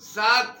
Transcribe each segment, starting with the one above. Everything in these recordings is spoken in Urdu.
7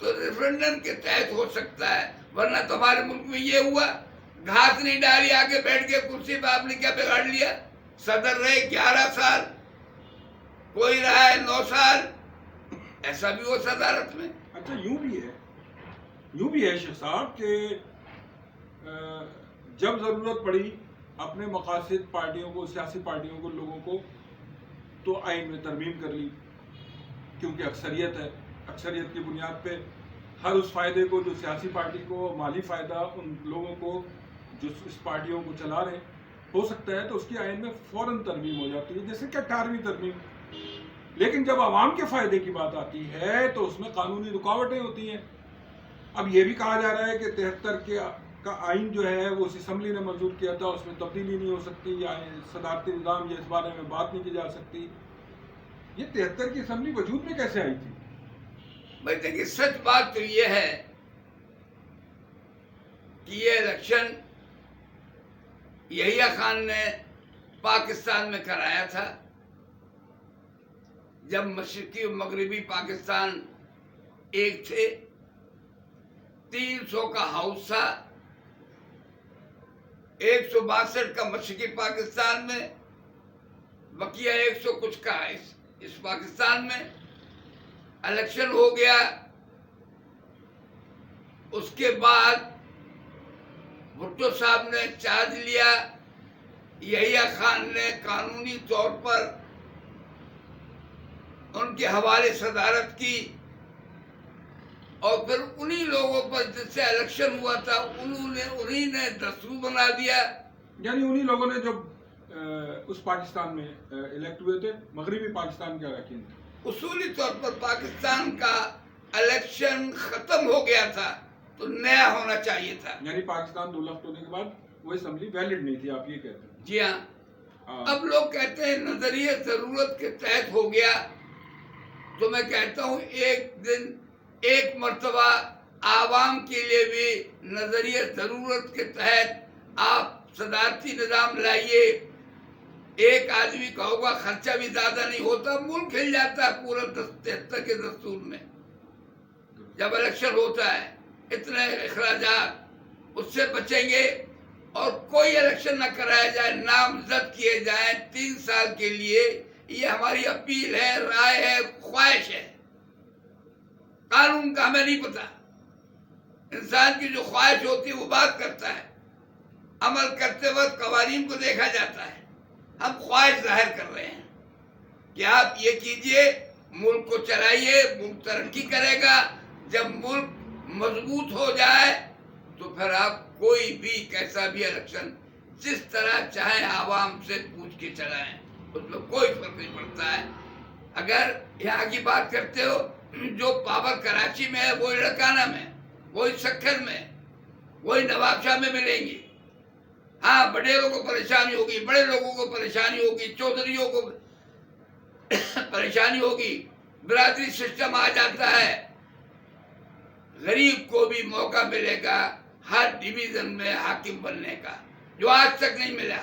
تو ریفرنڈم کے تحت ہو سکتا ہے، ورنہ تو ہمارے ملک میں یہ ہوا، گھاس نہیں ڈالی، آگے بیٹھ کے کرسی پہ آپ نے کیا بگاڑ لیا؟ صدر رہے 11 سال، کوئی رہا ہے 9 سال، ایسا بھی ہو صدارت میں۔ اچھا یوں بھی ہے شیخ صاحب کہ جب ضرورت پڑی اپنے مقاصد پارٹیوں کو، سیاسی پارٹیوں کو، لوگوں کو، تو آئین میں ترمیم کر لی، کیونکہ اکثریت ہے، اکثریت کی بنیاد پہ ہر اس فائدے کو جو سیاسی پارٹی کو مالی فائدہ ان لوگوں کو جو اس پارٹیوں کو چلا رہے ہو سکتا ہے تو اس کی آئین میں فوراً ترمیم ہو جاتی ہے، جیسے کہ 18ویں ترمیم۔ لیکن جب عوام کے فائدے کی بات آتی ہے تو اس میں قانونی رکاوٹیں ہوتی ہیں۔ اب یہ بھی کہا جا رہا ہے کہ 73 کا آئین جو ہے وہ اس اسمبلی نے منظور کیا تھا، اس میں تبدیلی نہیں ہو سکتی، یا صدارتی نظام یا اس بارے میں بات نہیں کی جا سکتی۔ یہ 73 کی اسمبلی وجود میں کیسے آئی تھی؟ بھائی دیکھیے، سچ بات تو یہ ہے کہ یہ الیکشن یحییٰ خان نے پاکستان میں کرایا تھا، جب مشرقی و مغربی پاکستان ایک تھے۔ 300 کا ہاؤس تھا، 162 کا مشرقی پاکستان میں، بقیہ 100 کچھ کا اس پاکستان میں۔ الیکشن ہو گیا، اس کے بعد بھٹو صاحب نے چارج لیا، یحییٰ خان نے قانونی طور پر ان کے حوالے صدارت کی، اور پھر انہی لوگوں پر جس سے الیکشن ہوا تھا انہی نے دستور بنا دیا۔ یعنی انہی لوگوں نے جو اس پاکستان میں الیکٹ ہوئے تھے، مغربی پاکستان کے اراکین تھے۔ اصولی طور پر پاکستان کا الیکشن ختم ہو گیا تھا تو نیا ہونا چاہیے تھا۔ یعنی پاکستان 2 لفٹ ہونے کے بعد وہ اسمبلی ویلڈ نہیں تھی، آپ یہ کہتے ہیں؟ جی ہاں۔ اب لوگ کہتے ہیں نظریہ ضرورت کے تحت ہو گیا، تو میں کہتا ہوں ایک مرتبہ عوام کے لیے بھی نظریہ ضرورت کے تحت آپ صدارتی نظام لائیے۔ ایک آدمی کا ہوگا، خرچہ بھی زیادہ نہیں ہوتا، ملک ہل جاتا ہے پورا 73 کے دستور میں۔ جب الیکشن ہوتا ہے اتنے اخراجات اس سے بچیں گے، اور کوئی الیکشن نہ کرایا جائے، نامزد کیے جائیں 3 سال کے لیے۔ یہ ہماری اپیل ہے، رائے ہے، خواہش ہے۔ قانون کا ہمیں نہیں پتا، انسان کی جو خواہش ہوتی ہے وہ بات کرتا ہے، عمل کرتے وقت قوانین کو دیکھا جاتا ہے۔ ہم خواہش ظاہر کر رہے ہیں کہ آپ یہ کیجئے، ملک کو چلائیے، ملک ترقی کرے گا۔ جب ملک مضبوط ہو جائے تو پھر آپ کوئی بھی کیسا بھی الیکشن جس طرح چاہیں عوام سے پوچھ کے چلائیں، اس میں کوئی فرق نہیں پڑتا ہے۔ اگر یہاں کی بات کرتے ہو، جو پاور کراچی میں ہے وہی لڑکانہ میں، وہی سکھر میں، وہی نواب شاہ میں ملیں گے۔ ہاں، بڑےروں کو پریشانی ہوگی، بڑے لوگوں کو پریشانی ہوگی، چودھریوں کو پریشانی ہوگی، برادری سسٹم آ جاتا ہے۔ غریب کو بھی موقع ملے گا ہر ڈویژن میں حاکم بننے کا، جو آج تک نہیں ملا۔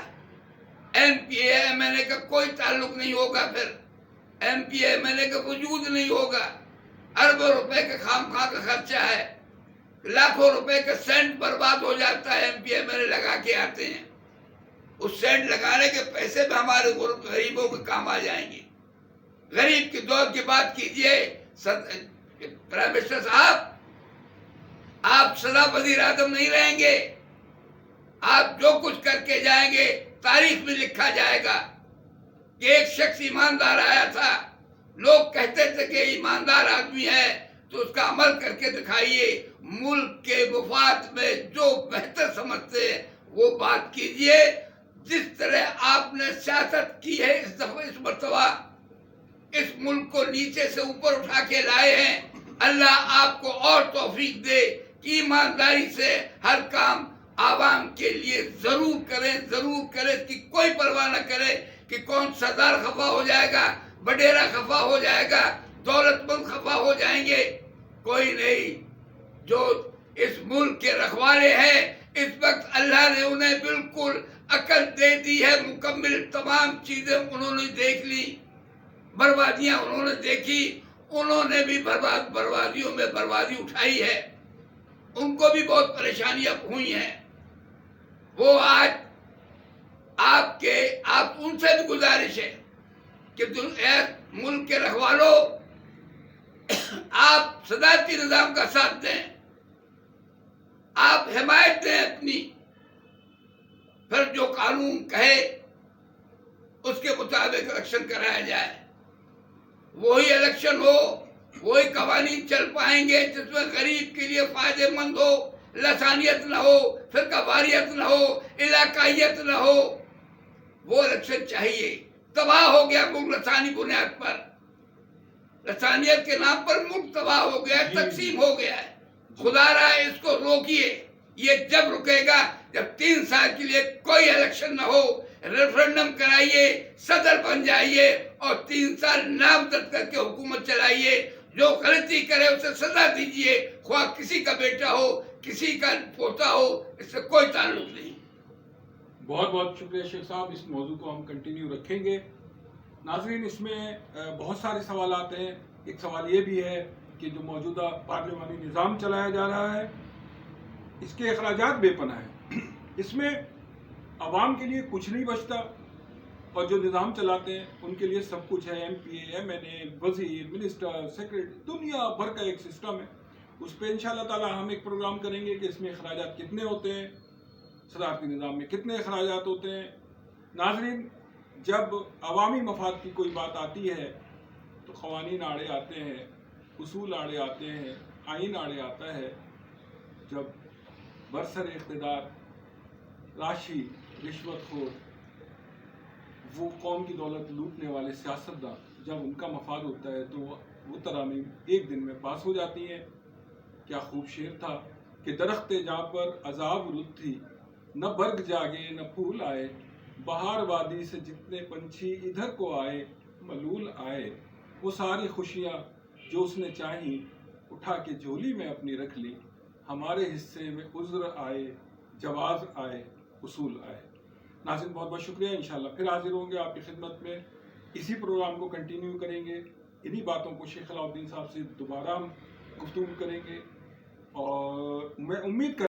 M P A M L A کا کوئی تعلق نہیں ہوگا، پھر M P A M L A کا وجود نہیں ہوگا۔ اربوں روپے کا خام خواہ کا خرچہ ہے، لاکھوں روپے کا سینٹ برباد ہو جاتا ہے، M P M L A لگا کے آتے ہیں۔ اس سینٹ لگانے کے پیسے بھی ہمارے غریبوں کے کام آ جائیں گے۔ غریب کے دور کی بات کیجئے، پرائم منسٹر صاحب، آپ سدا وزیر اعظم نہیں رہیں گے۔ آپ جو کچھ کر کے جائیں گے تاریخ میں لکھا جائے گا کہ ایک شخص ایماندار آیا تھا، لوگ کہتے تھے کہ ایماندار آدمی ہے، تو اس کا عمل کر کے دکھائیے۔ ملک کے مفاد میں جو بہتر سمجھتے ہیں وہ بات کیجئے۔ جس طرح آپ نے سیاست کی ہے اس دفعہ، اس مرتبہ اس ملک کو نیچے سے اوپر اٹھا کے لائے ہیں، اللہ آپ کو اور توفیق دے کہ ایمانداری سے ہر کام عوام کے لیے ضرور کریں، ضرور کریں، کہ کوئی پرواہ نہ کرے کہ کون سردار خفا ہو جائے گا، بڈیرا خفا ہو جائے گا، دولت مند خفا ہو جائیں گے، کوئی نہیں۔ جو اس ملک کے رکھوالے ہیں، اس وقت اللہ نے انہیں بالکل عقل دے دی ہے مکمل، تمام چیزیں انہوں نے دیکھ لی، بربادیاں انہوں نے دیکھی، انہوں نے بھی بربادیوں میں بربادی اٹھائی ہے، ان کو بھی بہت پریشانیاں ہوئی ہیں. وہ آج آپ ان سے بھی گزارش ہے کہ اے ملک کے رکھوالو، آپ صدارتی نظام کا ساتھ دیں، آپ حمایت دیں اپنی، پھر جو قانون کہے اس کے مطابق الیکشن کرایا جائے. وہی الیکشن ہو، وہی قوانین چل پائیں گے جس میں غریب کے لیے فائدے مند ہو، لسانیت نہ ہو، فرقہ واریت نہ ہو، علاقائیت نہ ہو. وہ الیکشن چاہیے. تباہ ہو گیا ملک لسانی بنیاد پر، لسانیت کے نام پر ملک تباہ ہو گیا، تقسیم ہو گیا ہے. خدا رہا ہے اس کو روکیے. یہ جب رکے گا جب 3 سال کے لیے کوئی الیکشن نہ ہو، ریفرنڈم کرائیے، صدر بن جائیے اور 3 سال نامزد کر کے حکومت چلائیے. جو غلطی کرے اسے سزا دیجیے، خواہ کسی کا بیٹا ہو، کسی کا پوتا ہو، اس سے کوئی تعلق نہیں. بہت بہت شکریہ شیخ صاحب. اس موضوع کو ہم کنٹینیو رکھیں گے. ناظرین، اس میں بہت سارے سوالات ہیں. ایک سوال یہ بھی ہے کہ جو موجودہ پارلیمانی نظام چلایا جا رہا ہے اس کے اخراجات بے پناہ ہیں. اس میں عوام کے لیے کچھ نہیں بچتا اور جو نظام چلاتے ہیں ان کے لیے سب کچھ ہے. M P A, M N اے، وزیر، منسٹر، سیکرٹری، دنیا بھر کا ایک سسٹم ہے. اس پہ انشاءاللہ تعالی ہم ایک پروگرام کریں گے کہ اس میں اخراجات کتنے ہوتے ہیں، صدارتی نظام میں کتنے اخراجات ہوتے ہیں. ناظرین، جب عوامی مفاد کی کوئی بات آتی ہے تو قوانین آڑے آتے ہیں، اصول آڑے آتے ہیں، آئین آڑے آتا ہے. جب برسر اقتدار راشی، رشوت خور، وہ قوم کی دولت لوٹنے والے سیاستداں، جب ان کا مفاد ہوتا ہے تو وہ ترامیم ایک دن میں پاس ہو جاتی ہیں. کیا خوب شعر تھا کہ درخت جاں پر عذاب رت تھی، نہ برگ جاگے نہ پھول آئے، بہار وادی سے جتنے پنچھی ادھر کو آئے، ملول آئے. وہ ساری خوشیاں جو اس نے چاہیں اٹھا کے جھولی میں اپنی رکھ لی. ہمارے حصے میں عذر آئے، جواز آئے، اصول آئے. ناظرین، بہت بہت شکریہ. انشاءاللہ پھر حاضر ہوں گے آپ کی خدمت میں. اسی پروگرام کو کنٹینیو کریں گے. انہی باتوں کو شیخ علاؤالدین صاحب سے دوبارہ ہم گفتگو کریں گے اور میں امید